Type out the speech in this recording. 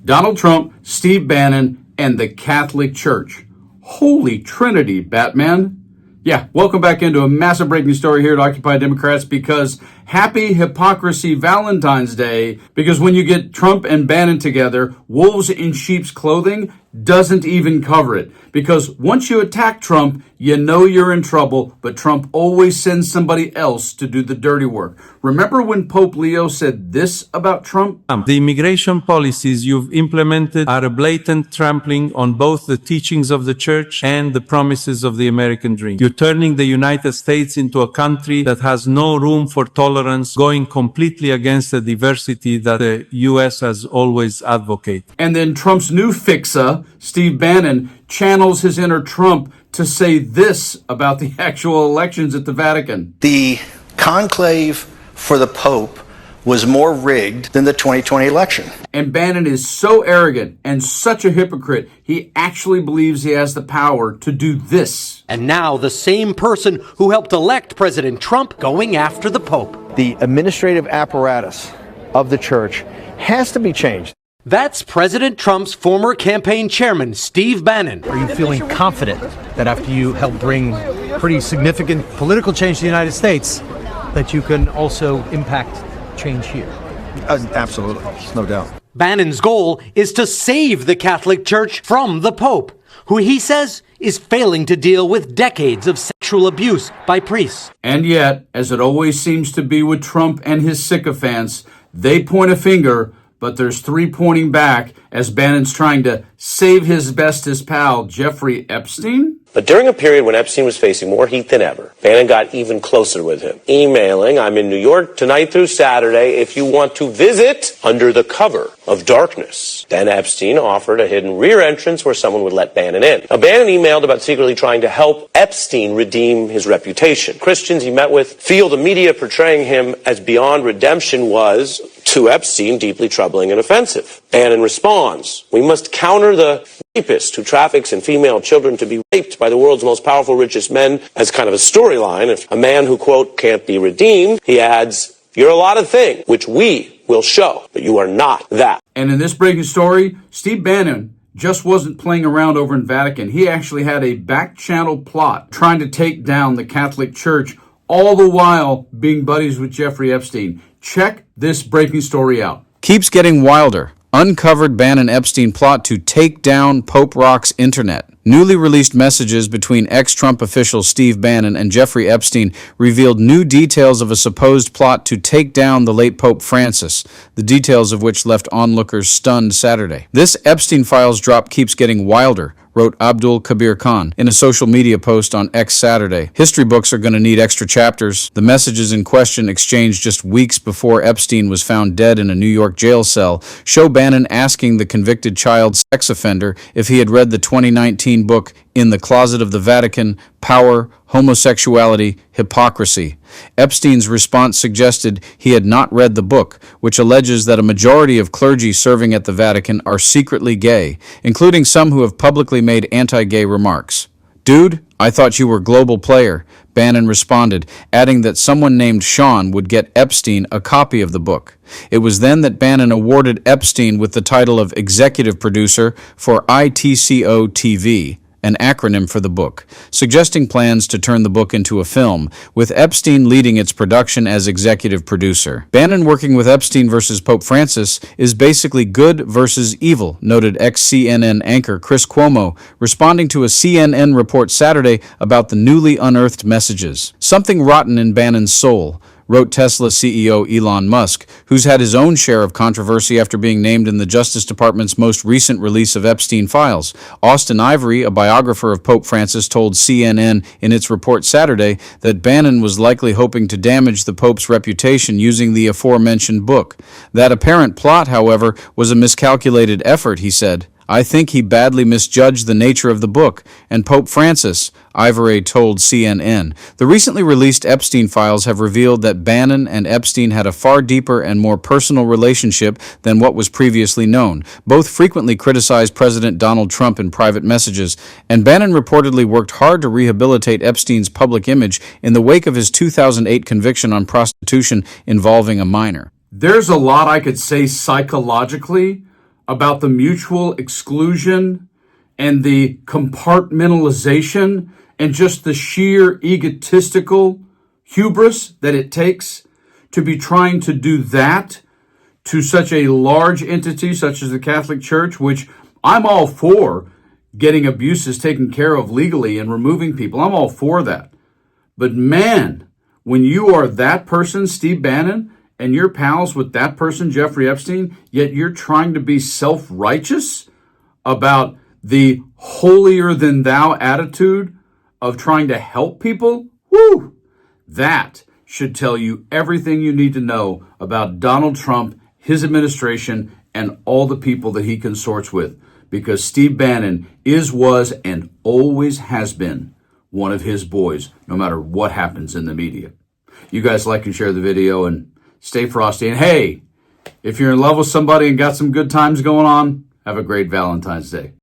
Donald Trump, Steve Bannon, and the Catholic Church. Holy Trinity, Batman. Yeah, welcome back into a massive breaking story here at Occupy Democrats, because happy hypocrisy Valentine's Day, because when you get Trump and Bannon together, wolves in sheep's clothing doesn't even cover it. Because once you attack Trump, you know you're in trouble, but Trump always sends somebody else to do the dirty work. Remember when Pope Leo said this about Trump? The immigration policies you've implemented are a blatant trampling on both the teachings of the church and the promises of the American dream. You're turning the United States into a country that has no room for tolerance, going completely against the diversity that the U.S. has always advocated. And then Trump's new fixer, Steve Bannon, channels his inner Trump to say this about the actual elections at the Vatican. The conclave for the Pope was more rigged than the 2020 election. And Bannon is so arrogant and such a hypocrite, he actually believes he has the power to do this. And now the same person who helped elect President Trump going after the Pope. The administrative apparatus of the church has to be changed. That's President Trump's former campaign chairman, Steve Bannon. Are you feeling confident that after you helped bring pretty significant political change to the United States, that you can also impact change here? Absolutely, no doubt. Bannon's goal is to save the Catholic Church from the Pope, who he says is failing to deal with decades of sexual abuse by priests. And yet, as it always seems to be with Trump and his sycophants, they point a finger, but there's three pointing back as Bannon's trying to save his bestest pal, Jeffrey Epstein. But during a period when Epstein was facing more heat than ever, Bannon got even closer with him, emailing, "I'm in New York tonight through Saturday if you want to visit under the cover of darkness." Then Epstein offered a hidden rear entrance where someone would let Bannon in. Now, Bannon emailed about secretly trying to help Epstein redeem his reputation. Christians he met with feel the media portraying him as beyond redemption was, to Epstein, deeply troubling and offensive. Bannon responds, "We must counter the rapist who traffics in female children to be raped by the world's most powerful, richest men," as kind of a storyline. If a man who, quote, can't be redeemed, he adds, "You're a lot of things, which we will show, but you are not that." And in this breaking story, Steve Bannon just wasn't playing around over in Vatican. He actually had a back-channel plot trying to take down the Catholic Church, all the while being buddies with Jeffrey Epstein. Check this breaking story out. Keeps getting wilder. Uncovered Bannon-Epstein plot to take down Pope Rock's internet. Newly released messages between ex-Trump official Steve Bannon and Jeffrey Epstein revealed new details of a supposed plot to take down the late Pope Francis, the details of which left onlookers stunned Saturday. This Epstein files drop keeps getting wilder, wrote Abdul Kabir Khan in a social media post on X Saturday. History books are going to need extra chapters. The messages in question, exchanged just weeks before Epstein was found dead in a New York jail cell, show Bannon asking the convicted child sex offender if he had read the 2019 book In the Closet of the Vatican, Power, Homosexuality, Hypocrisy. Epstein's response suggested he had not read the book, which alleges that a majority of clergy serving at the Vatican are secretly gay, including some who have publicly made anti-gay remarks. "Dude, I thought you were global player," Bannon responded, adding that someone named Sean would get Epstein a copy of the book. It was then that Bannon awarded Epstein with the title of executive producer for ITCO-TV, an acronym for the book, suggesting plans to turn the book into a film, with Epstein leading its production as executive producer. Bannon working with Epstein versus Pope Francis is basically good versus evil, noted ex-CNN anchor Chris Cuomo, responding to a CNN report Saturday about the newly unearthed messages. "Something rotten in Bannon's soul," wrote Tesla CEO Elon Musk, who's had his own share of controversy after being named in the Justice Department's most recent release of Epstein files. Austin Ivory, a biographer of Pope Francis, told CNN in its report Saturday that Bannon was likely hoping to damage the Pope's reputation using the aforementioned book. That apparent plot, however, was a miscalculated effort, he said. "I think he badly misjudged the nature of the book, and Pope Francis," Ivory told CNN. The recently released Epstein files have revealed that Bannon and Epstein had a far deeper and more personal relationship than what was previously known. Both frequently criticized President Donald Trump in private messages, and Bannon reportedly worked hard to rehabilitate Epstein's public image in the wake of his 2008 conviction on prostitution involving a minor. There's a lot I could say psychologically about the mutual exclusion and the compartmentalization and just the sheer egotistical hubris that it takes to be trying to do that to such a large entity such as the Catholic Church, which I'm all for getting abuses taken care of legally and removing people. I'm all for that. But man, when you are that person, Steve Bannon, and you're pals with that person, Jeffrey Epstein, yet you're trying to be self-righteous about the holier-than-thou attitude of trying to help people, whoo, that should tell you everything you need to know about Donald Trump, his administration, and all the people that he consorts with. Because Steve Bannon is, was, and always has been one of his boys, no matter what happens in the media. You guys like and share the video and stay frosty. And hey, if you're in love with somebody and got some good times going on, have a great Valentine's Day.